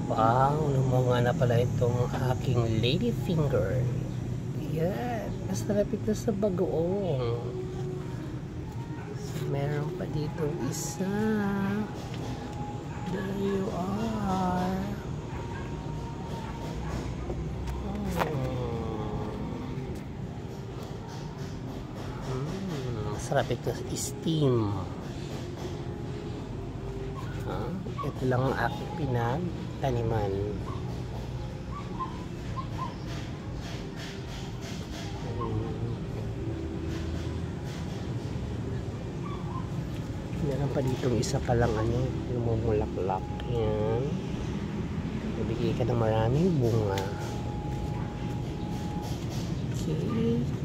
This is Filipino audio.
Wow, lumunga na pala itong aking lady finger. Yan, mas nalapit na sa bagoong. So, meron pa dito isa. There you are. Sarap ito steam. Ito lang ang aking pinagtaniman. Meron pa ditong isa palang lumumulaklak. Yan. Nabigay ka ng maraming bunga. Okay.